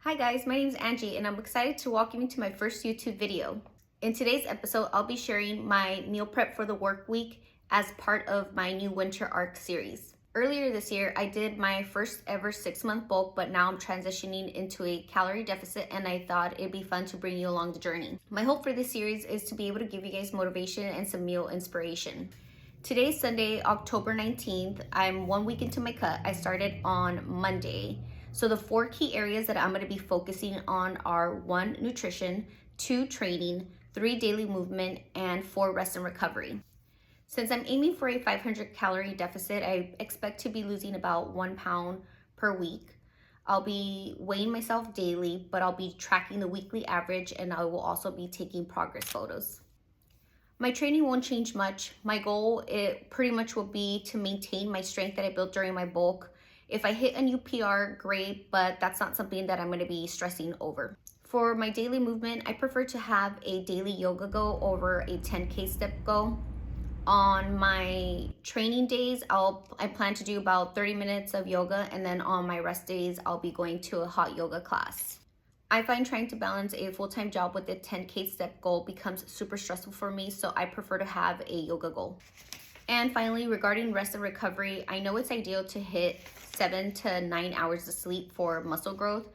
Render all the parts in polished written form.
Hi guys, my name is Angie and I'm excited to walk you into my first YouTube video. In today's episode, I'll be sharing my meal prep for the work week as part of my new winter arc series. Earlier this year, I did my first ever 6-month bulk, but now I'm transitioning into a calorie deficit and I thought it'd be fun to bring you along the journey. My hope for this series is to be able to give you guys motivation and some meal inspiration. Today's Sunday, October 19th. I'm 1 week into my cut. I started on Monday. So the 4 key areas that I'm going to be focusing on are 1, nutrition, 2, training, 3, daily movement, and 4, rest and recovery. Since I'm aiming for a 500 calorie deficit, I expect to be losing about 1 pound per week. I'll be weighing myself daily, but I'll be tracking the weekly average and I will also be taking progress photos. My training won't change much. My goal, it pretty much will be to maintain my strength that I built during my bulk. If I hit a new PR, great, but that's not something that I'm going to be stressing over. For my daily movement, I prefer to have a daily yoga go over a 10K step go. On my training days, I plan to do about 30 minutes of yoga, and then on my rest days, I'll be going to a hot yoga class. I find trying to balance a full-time job with a 10K step goal becomes super stressful for me, so I prefer to have a yoga goal. And finally, regarding rest and recovery, I know it's ideal to hit 7 to 9 hours of sleep for muscle growth,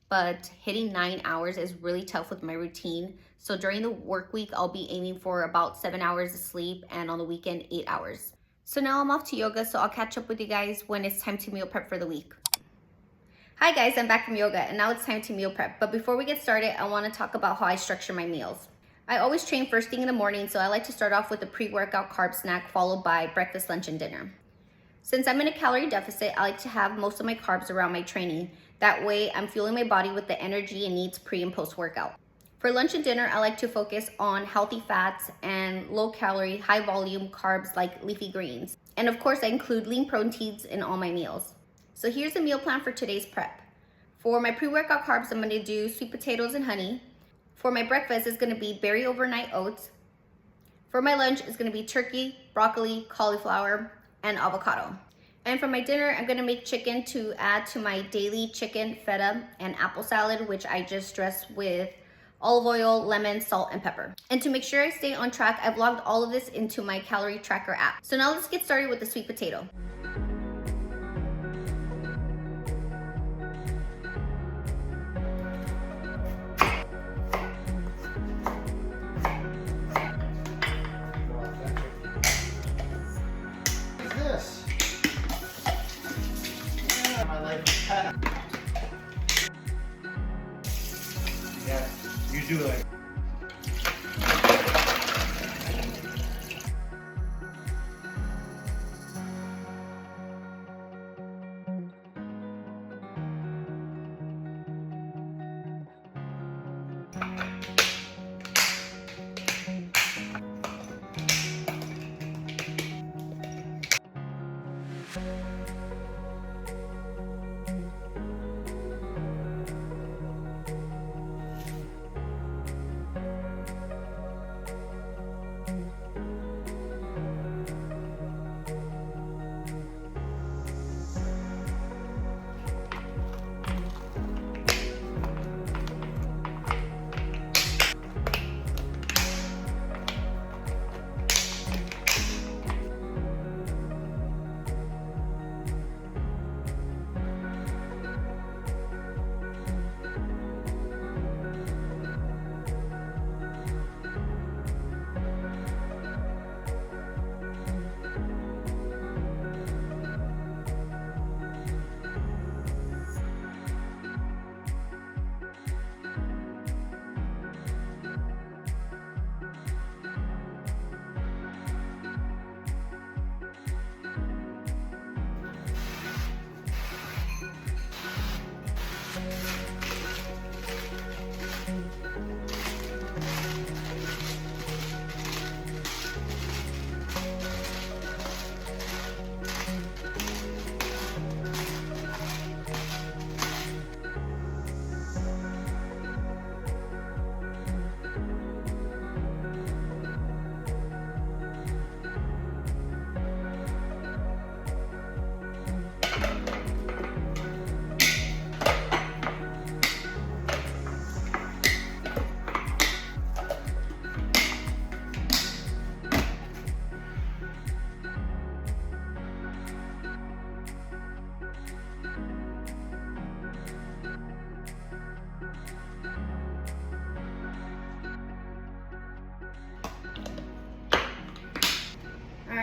but hitting 9 hours is really tough with my routine. So during the work week, I'll be aiming for about 7 hours of sleep, and on the weekend, 8 hours. So now I'm off to yoga, so I'll catch up with you guys when it's time to meal prep for the week. Hi guys, I'm back from yoga, and now it's time to meal prep. But before we get started, I want to talk about how I structure my meals. I always train first thing in the morning, so I like to start off with a pre-workout carb snack followed by breakfast, lunch, and dinner. Since I'm in a calorie deficit, I like to have most of my carbs around my training. That way, I'm fueling my body with the energy it needs pre and post workout. For lunch and dinner, I like to focus on healthy fats and low calorie, high volume carbs like leafy greens. And of course, I include lean proteins in all my meals. So here's the meal plan for today's prep. For my pre-workout carbs, I'm gonna do sweet potatoes and honey. For my breakfast, it's gonna be berry overnight oats. For my lunch, it's gonna be turkey, broccoli, cauliflower, and avocado. And for my dinner, I'm gonna make chicken to add to my daily chicken, feta, and apple salad, which I just dress with olive oil, lemon, salt, and pepper. And to make sure I stay on track, I've logged all of this into my calorie tracker app. So now let's get started with the sweet potato. Yeah, you do it.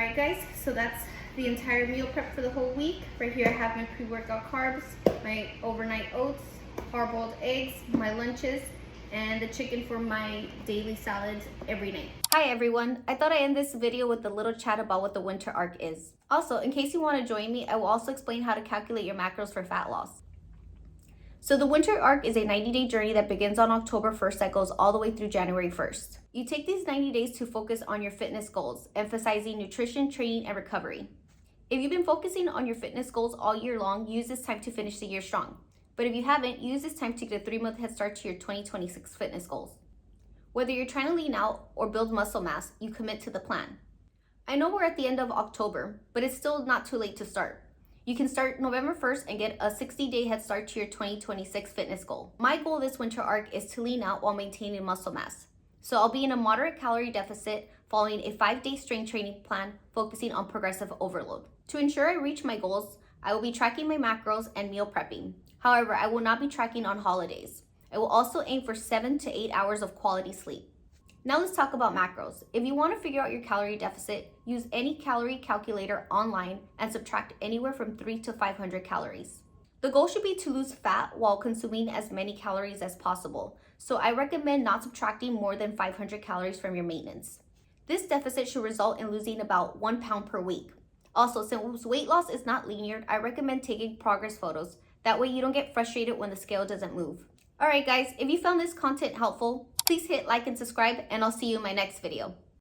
Alright guys, so that's the entire meal prep for the whole week. Right here I have my pre-workout carbs, my overnight oats, hard-boiled eggs, my lunches, and the chicken for my daily salads every night. Hi everyone, I thought I'd end this video with a little chat about what the winter arc is. Also, in case you want to join me, I will also explain how to calculate your macros for fat loss. So the winter arc is a 90-day journey that begins on October 1st that goes all the way through January 1st. You take these 90 days to focus on your fitness goals, emphasizing nutrition, training, and recovery. If you've been focusing on your fitness goals all year long, use this time to finish the year strong. But if you haven't, use this time to get a 3-month head start to your 2026 fitness goals. Whether you're trying to lean out or build muscle mass, you commit to the plan. I know we're at the end of October, but it's still not too late to start. You can start November 1st and get a 60-day head start to your 2026 fitness goal. My goal this winter arc is to lean out while maintaining muscle mass. So I'll be in a moderate calorie deficit following a 5-day strength training plan focusing on progressive overload. To ensure I reach my goals, I will be tracking my macros and meal prepping. However, I will not be tracking on holidays. I will also aim for 7 to 8 hours of quality sleep. Now let's talk about macros. If you want to figure out your calorie deficit, use any calorie calculator online and subtract anywhere from 300 to 500 calories. The goal should be to lose fat while consuming as many calories as possible, so I recommend not subtracting more than 500 calories from your maintenance. This deficit should result in losing about 1 pound per week. Also, since weight loss is not linear, I recommend taking progress photos. That way you don't get frustrated when the scale doesn't move. Alright guys, if you found this content helpful, please hit like and subscribe, and I'll see you in my next video.